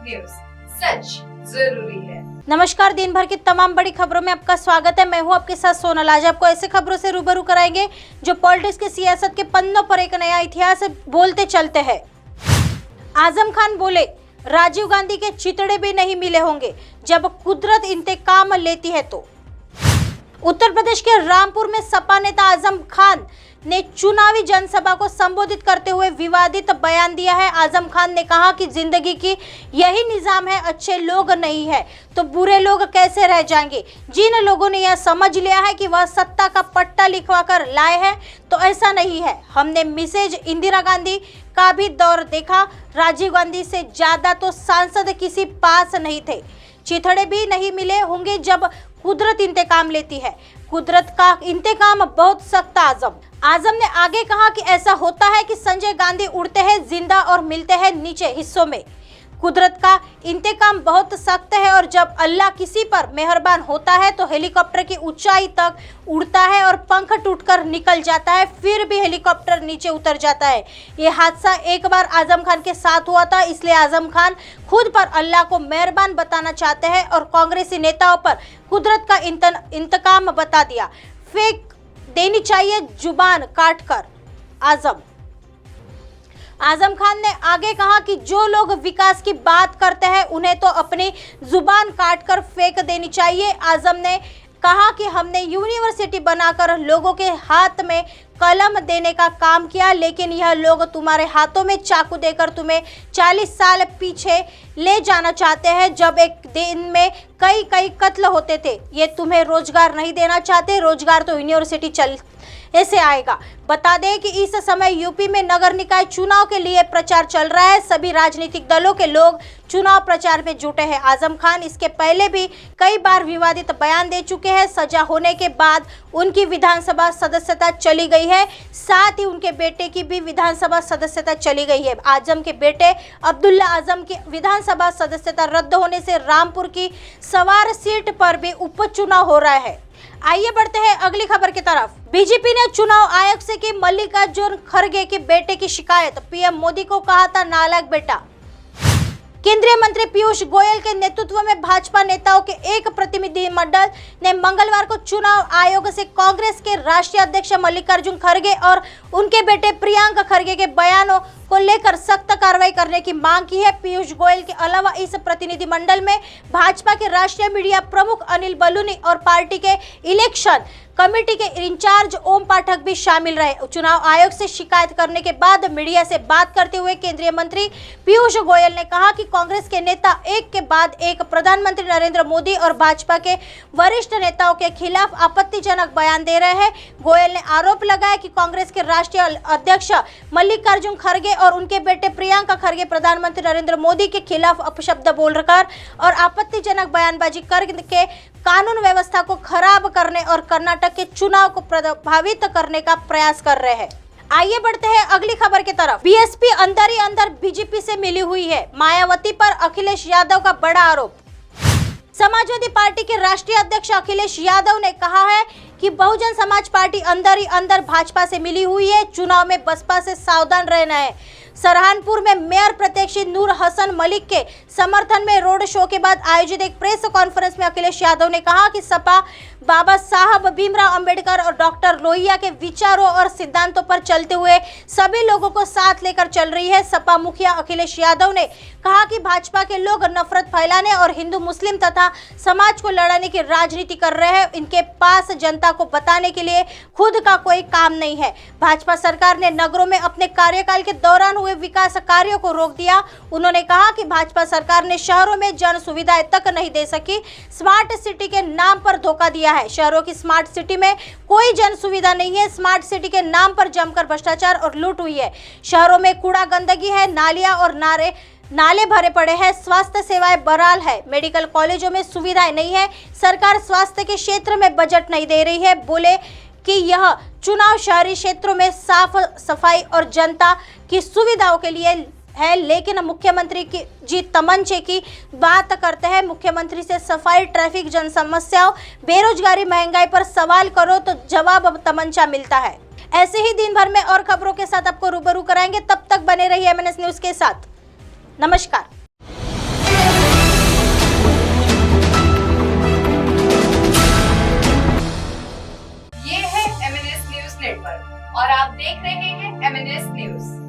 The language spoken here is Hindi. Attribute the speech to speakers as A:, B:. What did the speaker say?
A: न्यूज, सच जरूरी है।
B: नमस्कार, दिन भर की तमाम बड़ी खबरों में आपका स्वागत है। मैं हूं आपके साथ सोनल। आज आपको ऐसे खबरों से रूबरू कराएंगे जो पॉलिटिक्स की सियासत के पन्नों पर एक नया इतिहास बोलते चलते हैं। आजम खान बोले, राजीव गांधी के चितड़े भी नहीं मिले होंगे जब कुदरत इंतकाम लेती है तो। उत्तर प्रदेश के रामपुर में सपा नेता आजम खान ने चुनावी जनसभा को संबोधित करते हुए विवादित बयान दिया है। आजम खान ने कहा कि जिंदगी की यही निजाम है, अच्छे लोग नहीं है तो बुरे लोग कैसे रह जाएंगे। जिन लोगों ने यह समझ लिया है कि वह सत्ता का पट्टा लिखवा कर लाए हैं तो ऐसा नहीं है। हमने मिसेज इंदिरा गांधी का भी दौर देखा, राजीव गांधी से ज्यादा तो सांसद किसी पास नहीं थे। चिथड़े भी नहीं मिले होंगे जब कुदरत इंतकाम लेती है। कुदरत का इंतकाम बहुत सख्त। आजम ने आगे कहा कि ऐसा होता है कि संजय गांधी उड़ते हैं जिंदा और मिलते हैं नीचे हिस्सों में। कुदरत का इंतकाम बहुत सख्त है और जब अल्लाह किसी पर मेहरबान होता है तो हेलीकॉप्टर की ऊंचाई तक उड़ता है और पंख टूटकर निकल जाता है, फिर भी हेलीकॉप्टर नीचे उतर जाता है। ये हादसा एक बार आजम खान के साथ हुआ था, इसलिए आजम खान खुद पर अल्लाह को मेहरबान बताना चाहते हैं और कांग्रेसी नेताओं पर कुदरत का इंतकाम बता दिया। फेंक देनी चाहिए जुबान काटकर। आजम खान ने आगे कहा कि जो लोग विकास की बात करते हैं उन्हें तो अपनी जुबान काटकर फेंक देनी चाहिए। आजम ने कहा कि हमने यूनिवर्सिटी बनाकर लोगों के हाथ में कलम देने का काम किया, लेकिन यह लोग तुम्हारे हाथों में चाकू देकर तुम्हें 40 साल पीछे ले जाना चाहते हैं जब एक दिन में कई कत्ल होते थे। ये तुम्हें रोजगार नहीं देना चाहते, रोजगार तो यूनिवर्सिटी चल ऐसे आएगा। बता दें कि इस समय यूपी में नगर निकाय चुनाव के लिए प्रचार चल रहा है। सभी राजनीतिक दलों के लोग चुनाव प्रचार में जुटे हैं। आजम खान इसके पहले भी कई बार विवादित बयान दे चुके हैं। सजा होने के बाद उनकी विधानसभा सदस्यता चली गई है, साथ ही उनके बेटे की भी विधानसभा सदस्यता चली गई है। आजम के बेटे अब्दुल्ला आजम की विधानसभा सदस्यता रद्द होने से रामपुर की सवार सीट पर भी उपचुनाव हो रहा है। आइए बढ़ते हैं अगली खबर की तरफ। बीजेपी ने चुनाव आयोग से की मल्लिकार्जुन खड़गे के बेटे की शिकायत। पीएम मोदी को कहा था नालायक बेटा। केंद्रीय मंत्री पीयूष गोयल के नेतृत्व में भाजपा नेताओं के एक प्रतिनिधिमंडल ने मंगलवार को चुनाव आयोग से कांग्रेस के राष्ट्रीय अध्यक्ष मल्लिकार्जुन खड़गे और उनके बेटे प्रियंक खड़गे के बयानों को लेकर सख्त कार्रवाई करने की मांग की है। पीयूष गोयल के अलावा इस प्रतिनिधिमंडल में भाजपा के राष्ट्रीय मीडिया प्रमुख अनिल बलूनी और पार्टी के इलेक्शन कमेटी के इंचार्ज ओम पाठक भी शामिल रहे। चुनाव आयोग से शिकायत करने के बाद मीडिया से बात करते हुए केंद्रीय मंत्री पीयूष गोयल ने कहा कि कांग्रेस के नेता एक के बाद एक प्रधानमंत्री नरेंद्र मोदी और भाजपा के वरिष्ठ नेताओं के खिलाफ आपत्तिजनक बयान दे रहे हैं। गोयल ने आरोप लगाया कि कांग्रेस के राष्ट्रीय अध्यक्ष मल्लिकार्जुन खड़गे और उनके बेटे प्रियंक खड़गे प्रधानमंत्री नरेंद्र मोदी के खिलाफ अपशब्द बोलकर और आपत्तिजनक बयानबाजी करके कानून व्यवस्था को खराब करने और कर्नाटक के चुनाव को प्रभावित करने का प्रयास कर रहे हैं। आइए बढ़ते हैं अगली खबर की तरफ। बीएसपी अंदर ही अंदर बीजेपी से मिली हुई है। मायावती पर अखिलेश यादव का बड़ा आरोप। समाजवादी पार्टी के राष्ट्रीय अध्यक्ष अखिलेश यादव ने कहा है कि बहुजन समाज पार्टी अंदर ही अंदर भाजपा से मिली हुई है। चुनाव में बसपा से सावधान रहना है। सहारनपुर में मेयर प्रत्याशी नूर हसन मलिक के समर्थन में रोड शो के बाद आयोजित एक प्रेस कॉन्फ्रेंस में अखिलेश यादव ने कहा कि सपा बाबा साहब भीमराव अंबेडकर और डॉक्टर लोहिया के विचारों और सिद्धांतों पर चलते हुए सभी लोगों को साथ लेकर चल रही है। सपा मुखिया अखिलेश यादव ने कहा कि भाजपा के लोग नफरत फैलाने और हिंदू मुस्लिम तथा समाज को लड़ाने की राजनीति कर रहे हैं। इनके पास जनता को बताने के लिए खुद का कोई काम नहीं है। भाजपा सरकार ने नगरों में अपने कार्यकाल के दौरान हुए विकास कार्यों को रोक दिया। उन्होंने कहा कि भाजपा सरकार ने शहरों में जन सुविधाएं तक नहीं दे सकी। स्मार्ट सिटी के नाम पर धोखा दिया है। शहरों की स्मार्ट सिटी में कोई जन सुविधा नहीं है। स्मार्ट सिटी के नाम पर जमकर भ्रष्टाचार और लूट हुई है। शहरों में कूड़ा गंदगी है, नालियां और नाले भरे पड़े हैं। स्वास्थ्य सेवाएं बहाल है। मेडिकल कॉलेजों में सुविधाएं नहीं है। सरकार स्वास्थ्य के क्षेत्र में बजट नहीं दे रही है। बोले कि यह चुनाव शहरी क्षेत्रों में साफ सफाई और जनता की सुविधाओं के लिए है, लेकिन मुख्यमंत्री की जी तमंचे की बात करते हैं। मुख्यमंत्री से सफाई, ट्रैफिक, जन समस्याओं, बेरोजगारी, महंगाई पर सवाल करो तो जवाब तमंचा मिलता है। ऐसे ही दिन भर में और खबरों के साथ आपको रूबरू कराएंगे। तब तक बने रहिए MNS न्यूज के साथ। नमस्कार।
A: और आप देख रहे हैं MNS न्यूज।